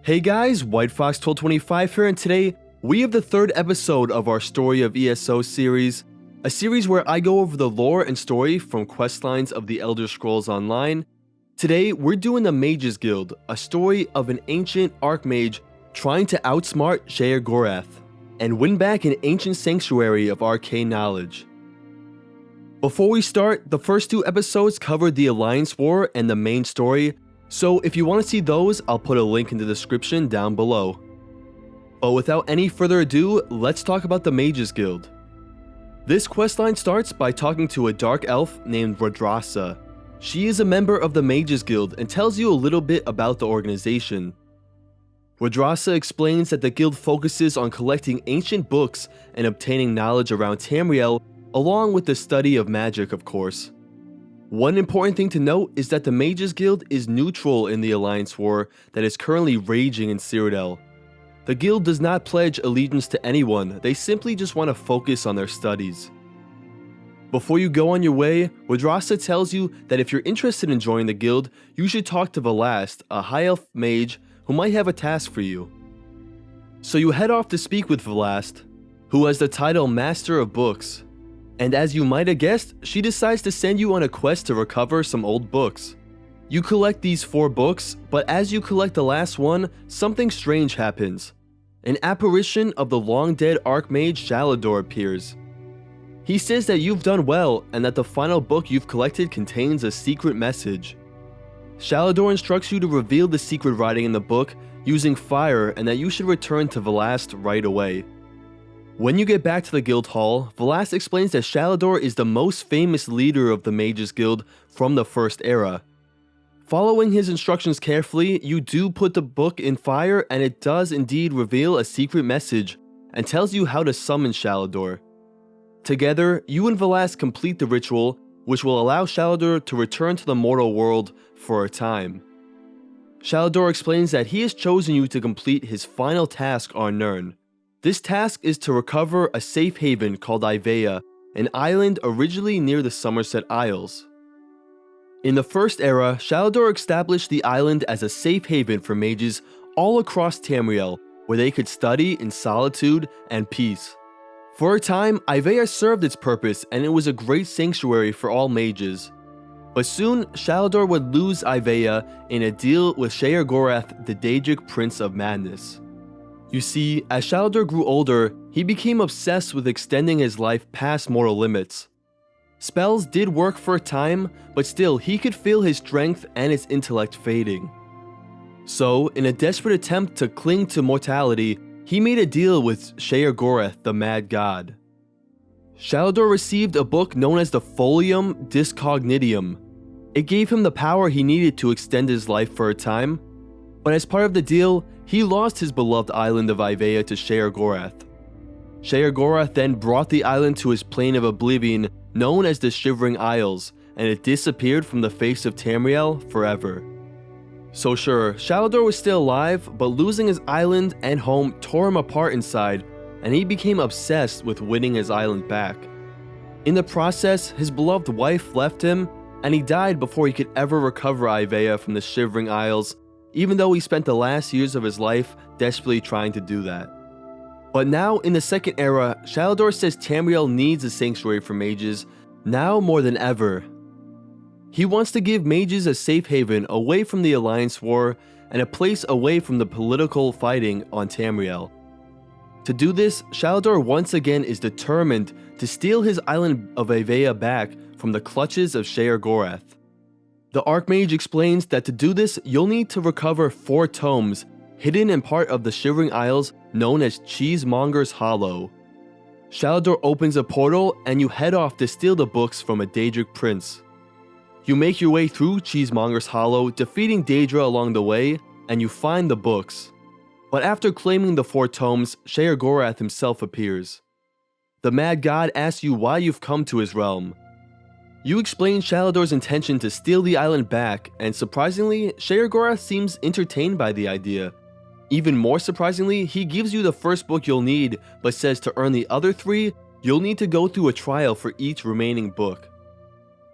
Hey guys, White Fox 1225 here, and today we have the third episode of our Story of ESO series, a series where I go over the lore and story from questlines of the Elder Scrolls Online. Today we're doing the Mages Guild, a story of an ancient archmage trying to outsmart Sheogorath and win back an ancient sanctuary of arcane knowledge. Before we start, the first two episodes covered the Alliance War and the main story, so if you want to see those, I'll put a link in the description down below. But without any further ado, let's talk about the Mages Guild. This questline starts by talking to a dark elf named Rodent. She is a member of the Mages Guild and tells you a little bit about the organization. Rodent explains that the guild focuses on collecting ancient books and obtaining knowledge around Tamriel, along with the study of magic, of course. One important thing to note is that the Mages Guild is neutral in the Alliance War that is currently raging in Cyrodiil. The guild does not pledge allegiance to anyone, they simply just want to focus on their studies. Before you go on your way, Rodent tells you that if you're interested in joining the guild, you should talk to Velast, a high elf mage who might have a task for you. So you head off to speak with Velast, who has the title Master of Books. And as you might have guessed, she decides to send you on a quest to recover some old books. You collect these 4 books, but as you collect the last one, something strange happens. An apparition of the long-dead archmage Sheogorath appears. He says that you've done well and that the final book you've collected contains a secret message. Sheogorath instructs you to reveal the secret writing in the book using fire and that you should return to Velast right away. When you get back to the guild hall, Velast explains that Sheogorath is the most famous leader of the Mages Guild from the First Era. Following his instructions carefully, you do put the book in fire and it does indeed reveal a secret message and tells you how to summon Sheogorath. Together, you and Velast complete the ritual, which will allow Sheogorath to return to the mortal world for a time. Sheogorath explains that he has chosen you to complete his final task on Nirn. This task is to recover a safe haven called Ivea, an island originally near the Somerset Isles. In the First Era, Sheogorath established the island as a safe haven for mages all across Tamriel, where they could study in solitude and peace. For a time, Ivea served its purpose and it was a great sanctuary for all mages. But soon, Sheogorath would lose Ivea in a deal with Sheogorath, the Daedric Prince of Madness. You see, as Sheogorath grew older, he became obsessed with extending his life past mortal limits. Spells did work for a time, but still he could feel his strength and his intellect fading. So, in a desperate attempt to cling to mortality, he made a deal with Sheogorath, the Mad God. Sheogorath received a book known as the Folium Discognitium. It gave him the power he needed to extend his life for a time, but as part of the deal, he lost his beloved island of Ivea to Sheogorath. Sheogorath then brought the island to his plane of oblivion known as the Shivering Isles, and it disappeared from the face of Tamriel forever. So sure, Sheogorath was still alive, but losing his island and home tore him apart inside, and he became obsessed with winning his island back. In the process, his beloved wife left him, and he died before he could ever recover Ivea from the Shivering Isles, even though he spent the last years of his life desperately trying to do that. But now, in the Second Era, Sheogorath says Tamriel needs a sanctuary for mages, now more than ever. He wants to give mages a safe haven away from the Alliance War, and a place away from the political fighting on Tamriel. To do this, Sheogorath once again is determined to steal his island of Ivea back from the clutches of Sheogorath. The Archmage explains that to do this, you'll need to recover 4 tomes, hidden in part of the Shivering Isles known as Cheesemonger's Hollow. Sheogorath opens a portal and you head off to steal the books from a Daedric prince. You make your way through Cheesemonger's Hollow, defeating Daedra along the way, and you find the books. But after claiming the 4 tomes, Sheogorath himself appears. The Mad God asks you why you've come to his realm. You explain Sheogorath's intention to steal the island back, and surprisingly, Sheogorath seems entertained by the idea. Even more surprisingly, he gives you the first book you'll need, but says to earn the other 3, you'll need to go through a trial for each remaining book.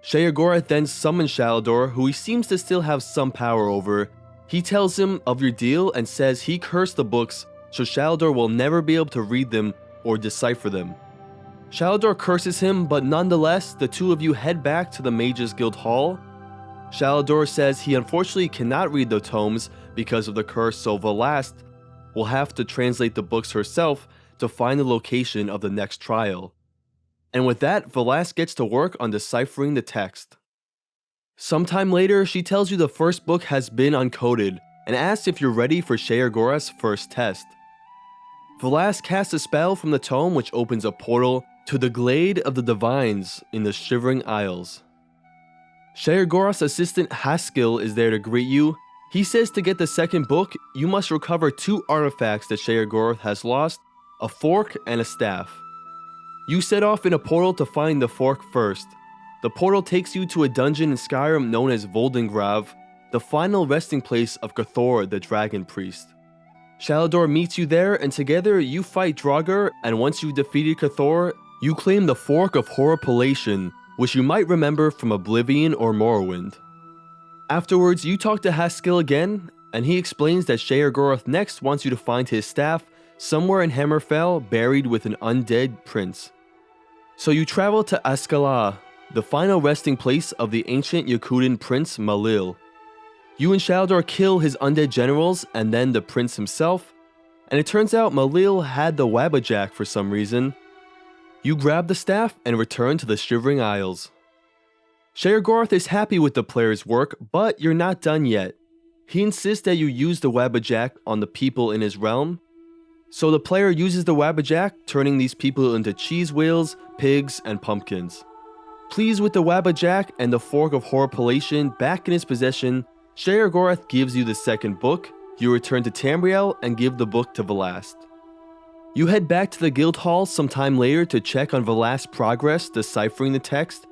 Sheogorath then summons Sheogorath, who he seems to still have some power over. He tells him of your deal and says he cursed the books so Sheogorath will never be able to read them or decipher them. Sheogorath curses him, but nonetheless, the two of you head back to the Mages Guild Hall. Sheogorath says he unfortunately cannot read the tomes because of the curse, so Velast will have to translate the books herself to find the location of the next trial. And with that, Velast gets to work on deciphering the text. Sometime later, she tells you the first book has been uncoded and asks if you're ready for Sheogorath's first test. Velast casts a spell from the tome which opens a portal to the Glade of the Divines in the Shivering Isles. Sheogorath's assistant Haskell is there to greet you. He says to get the second book, you must recover 2 artifacts that Sheogorath has lost, a fork and a staff. You set off in a portal to find the fork first. The portal takes you to a dungeon in Skyrim known as Voldengrav, the final resting place of Cathor the Dragon Priest. Sheogorath meets you there, and together you fight Draugr, and once you've defeated Cathor, you claim the Fork of Horripilation, which you might remember from Oblivion or Morrowind. Afterwards, you talk to Haskell again, and he explains that Sheogorath next wants you to find his staff somewhere in Hammerfell buried with an undead prince. So you travel to Askeladd, the final resting place of the ancient Yakutan prince Malil. You and Sheogorath kill his undead generals and then the prince himself, and it turns out Malil had the Wabbajack for some reason. You grab the staff and return to the Shivering Isles. Sheogorath is happy with the player's work, but you're not done yet. He insists that you use the Wabbajack on the people in his realm. So the player uses the Wabbajack, turning these people into cheese whales, pigs, and pumpkins. Pleased with the Wabbajack and the Fork of Horripilation back in his possession, Sheogorath gives you the second book. You return to Tamriel and give the book to Velast. You head back to the guild hall sometime later to check on Velast's progress deciphering the text,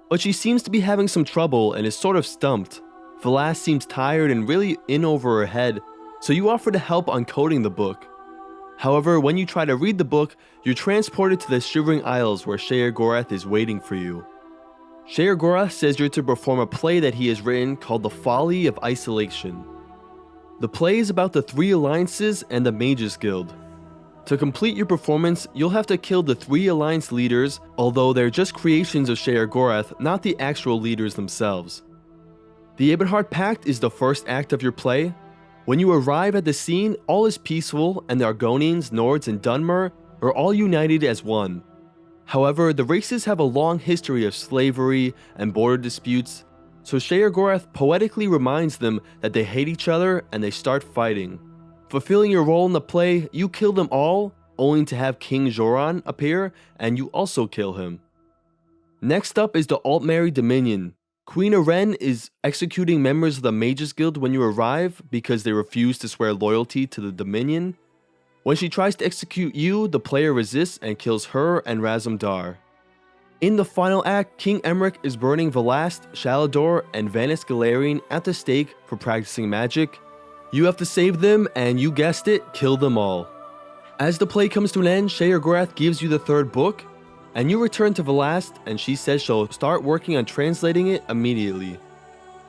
but she seems to be having some trouble and is sort of stumped. Velast seems tired and really in over her head, so you offer to help uncoding the book. However, when you try to read the book, you're transported to the Shivering Isles where Sheogorath is waiting for you. Sheogorath says you're to perform a play that he has written called The Folly of Isolation. The play is about the 3 alliances and the Mages Guild. To complete your performance, you'll have to kill the 3 alliance leaders, although they're just creations of Sheogorath, not the actual leaders themselves. The Eberhard Pact is the first act of your play. When you arrive at the scene, all is peaceful and the Argonians, Nords, and Dunmer are all united as one. However, the races have a long history of slavery and border disputes, so Sheogorath poetically reminds them that they hate each other and they start fighting. Fulfilling your role in the play, you kill them all, only to have King Joran appear, and you also kill him. Next up is the Altmary Dominion. Queen Aren is executing members of the Mages Guild when you arrive because they refuse to swear loyalty to the Dominion. When she tries to execute you, the player resists and kills her and Razumdar. In the final act, King Emmerich is burning Velast, Sheogorath, and Vanis Galarian at the stake for practicing magic. You have to save them, and you guessed it, kill them all. As the play comes to an end, Sheogorath gives you the third book, and you return to Velast, and she says she'll start working on translating it immediately.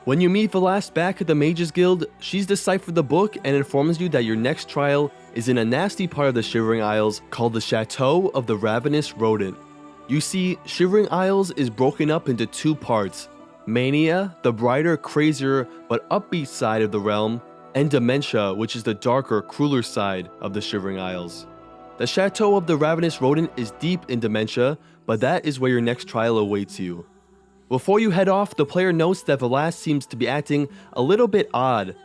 When you meet Velast back at the Mages Guild, she's deciphered the book and informs you that your next trial is in a nasty part of the Shivering Isles called the Chateau of the Ravenous Rodent. You see, Shivering Isles is broken up into 2 parts: Mania, the brighter, crazier, but upbeat side of the realm, and Dementia, which is the darker, crueler side of the Shivering Isles. The Chateau of the Ravenous Rodent is deep in Dementia, but that is where your next trial awaits you. Before you head off, the player notes that Velast seems to be acting a little bit odd.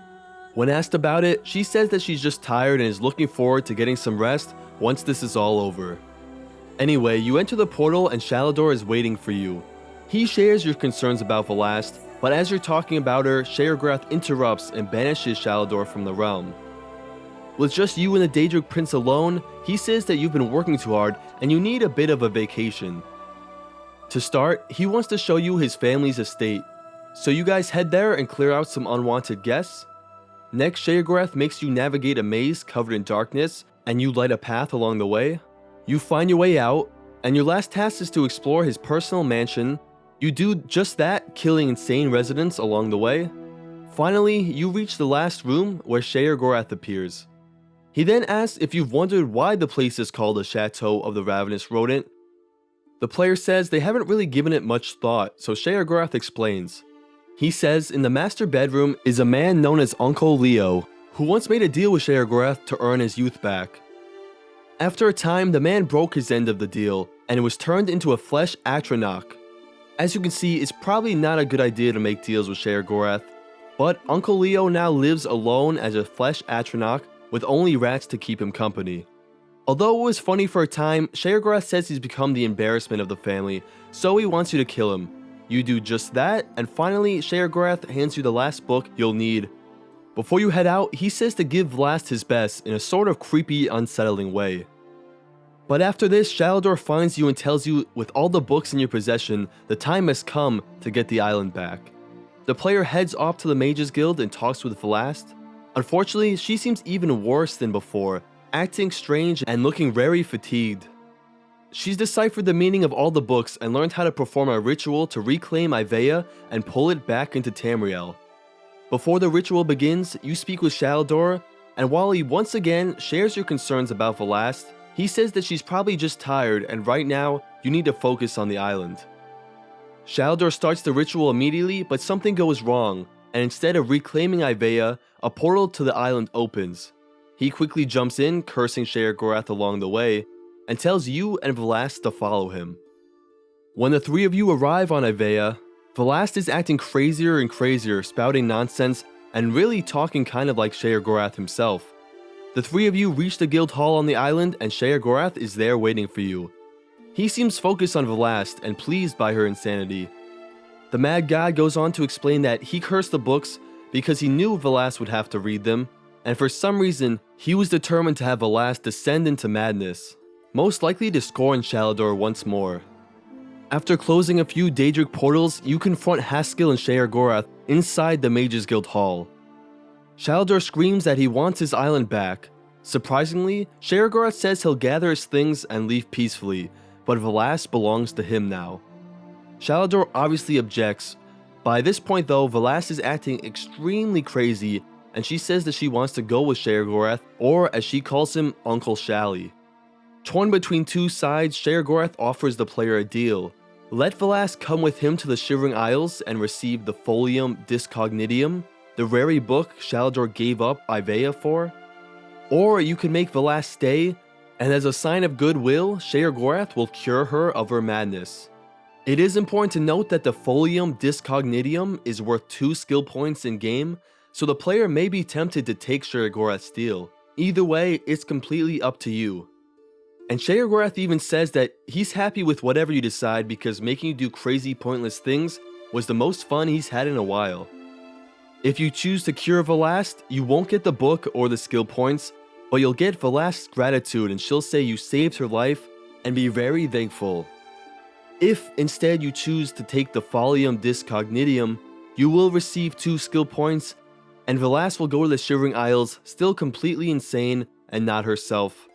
When asked about it, she says that she's just tired and is looking forward to getting some rest once this is all over. Anyway, you enter the portal and Sheogorath is waiting for you. He shares your concerns about Velast, but as you're talking about her, Sheogorath interrupts and banishes Sheogorath from the realm. With just you and the Daedric Prince alone, he says that you've been working too hard and you need a bit of a vacation. To start, he wants to show you his family's estate, so you guys head there and clear out some unwanted guests. Next, Sheogorath makes you navigate a maze covered in darkness, and you light a path along the way. You find your way out, and your last task is to explore his personal mansion. You do just that, killing insane residents along the way. Finally, you reach the last room where Sheogorath appears. He then asks if you've wondered why the place is called the Chateau of the Ravenous Rodent. The player says they haven't really given it much thought, so Sheogorath explains. He says in the master bedroom is a man known as Uncle Leo, who once made a deal with Sheogorath to earn his youth back. After a time, the man broke his end of the deal, and it was turned into a flesh atronach. As you can see, it's probably not a good idea to make deals with Sheogorath, but Uncle Leo now lives alone as a flesh atronach with only rats to keep him company. Although it was funny for a time, Sheogorath says he's become the embarrassment of the family, so he wants you to kill him. You do just that, and finally, Sheogorath hands you the last book you'll need. Before you head out, he says to give Vlast his best in a sort of creepy, unsettling way. But after this, Sheogorath finds you and tells you with all the books in your possession, the time has come to get the island back. The player heads off to the Mages Guild and talks with Vlast. Unfortunately, she seems even worse than before, acting strange and looking very fatigued. She's deciphered the meaning of all the books and learned how to perform a ritual to reclaim Ivea and pull it back into Tamriel. Before the ritual begins, you speak with Sheogorath, and while he once again shares your concerns about Vlast, he says that she's probably just tired and right now, you need to focus on the island. Sheogorath starts the ritual immediately, but something goes wrong, and instead of reclaiming Ivea, a portal to the island opens. He quickly jumps in, cursing Sheogorath along the way, and tells you and Vlast to follow him. When the three of you arrive on Ivea, Vlast is acting crazier and crazier, spouting nonsense, and really talking kind of like Sheogorath himself. The three of you reach the guild hall on the island, and Sheogorath is there waiting for you. He seems focused on Vlast and pleased by her insanity. The mad god goes on to explain that he cursed the books because he knew Vlast would have to read them, and for some reason, he was determined to have Vlast descend into madness, most likely to scorn Sheogorath once more. After closing a few Daedric portals, you confront Haskell and Sheogorath inside the Mages Guild hall. Sheogorath screams that he wants his island back. Surprisingly, Sheogorath says he'll gather his things and leave peacefully, but Vlast belongs to him now. Sheogorath obviously objects. By this point though, Vlast is acting extremely crazy, and she says that she wants to go with Sheogorath, or as she calls him, Uncle Shally. Torn between two sides, Sheogorath offers the player a deal. Let Vlast come with him to the Shivering Isles and receive the Folium Discognitium, the rare book Sheogorath gave up Ivea for. Or you can make Vlast stay, and as a sign of goodwill, Sheogorath will cure her of her madness. It is important to note that the Folium Discognitium is worth 2 skill points in game, so the player may be tempted to take Sheogorath's deal. Either way, it's completely up to you. And Sheogorath even says that he's happy with whatever you decide because making you do crazy pointless things was the most fun he's had in a while. If you choose to cure Vlast, you won't get the book or the skill points, but you'll get Vlast's gratitude and she'll say you saved her life and be very thankful. If instead you choose to take the Folium Discognitium, you will receive 2 skill points, and Vlast will go to the Shivering Isles still completely insane and not herself.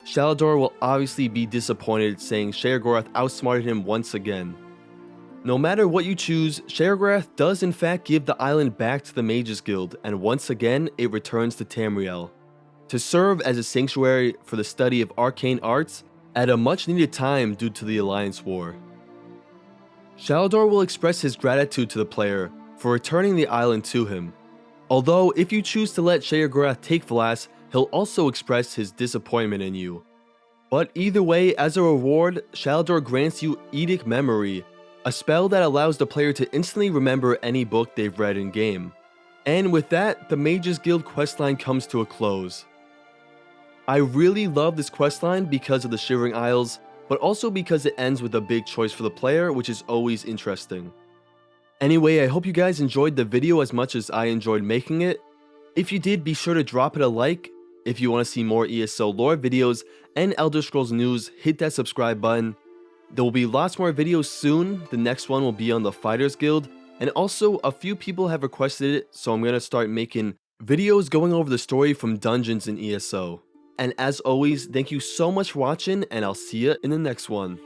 Sheogorath will obviously be disappointed, saying Sheogorath outsmarted him once again. No matter what you choose, Sheogorath does in fact give the island back to the Mages Guild, and once again it returns to Tamriel, to serve as a sanctuary for the study of arcane arts at a much needed time due to the Alliance War. Sheogorath will express his gratitude to the player for returning the island to him. Although if you choose to let Sheogorath take Vlast, he'll also express his disappointment in you. But either way, as a reward, Sheogorath grants you Edict Memory, a spell that allows the player to instantly remember any book they've read in game. And with that, the Mages Guild questline comes to a close. I really love this questline because of the Shivering Isles, but also because it ends with a big choice for the player, which is always interesting. Anyway, I hope you guys enjoyed the video as much as I enjoyed making it. If you did, be sure to drop it a like. If you want to see more ESO lore videos and Elder Scrolls news, hit that subscribe button. There will be lots more videos soon. The next one will be on the Fighters Guild, and also a few people have requested it, so I'm going to start making videos going over the story from dungeons in ESO. And as always, thank you so much for watching, and I'll see you in the next one.